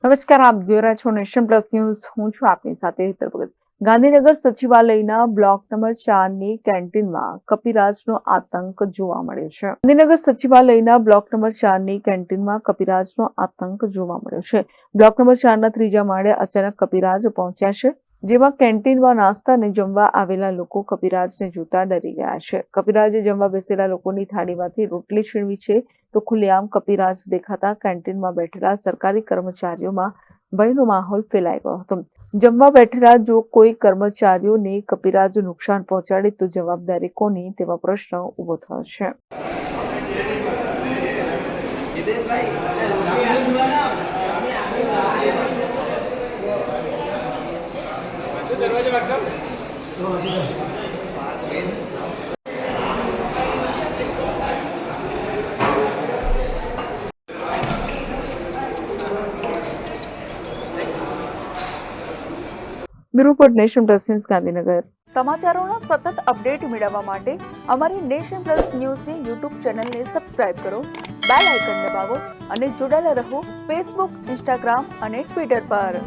નમસ્કાર, આપ જોઈ રહ્યા છો નેશન પ્લસ ન્યૂઝ. હું છું આપની સાથે હેતલ ભગત. ગાંધીનગર સચિવાલયના બ્લોક નંબર 4 ની કેન્ટીનમાં કપિરાજનો આતંક જોવા મળ્યો છે. ગાંધીનગર સચિવાલયના બ્લોક નંબર 4 ની કેન્ટીનમાં કપિરાજનો આતંક જોવા મળ્યો છે. બ્લોક નંબર 4 ના ત્રીજા માળે અચાનક કપિરાજ પહોંચ્યા છે, જેમાં કેન્ટીનમાં નાસ્તા અને જમવા આવેલા લોકો કપિરાજને જોતા ડરી ગયા છે. કપિરાજે જમવા બેસેલા લોકોની થાળીમાંથી રોટલી છીનવી છે, તો ખુલ્લેઆમ કપિરાજ દેખાતા કેન્ટીનમાં બેઠેલા સરકારી કર્મચારીઓમાં ભયનો માહોલ ફેલાઈ ગયો હતો. જમવા બેઠેલા જો કોઈ કર્મચારીઓને કપિરાજ નુકસાન પહોંચાડે તો જવાબદારી કોની તેવા પ્રશ્ન ઉભો થયો છે. Bureau report, Nation Plus News, Gandhinagar. સમાચારોનો સતત અપડેટ મેળવવા માટે અમારી નેશન પ્લસ ન્યૂઝની યુટ્યુબ ચેનલને સબસ્ક્રાઇબ કરો, બેલ આઇકન દબાવો અને જોડાયેલા રહો ફેસબુક, ઇન્સ્ટાગ્રામ અને ટ્વિટર પર.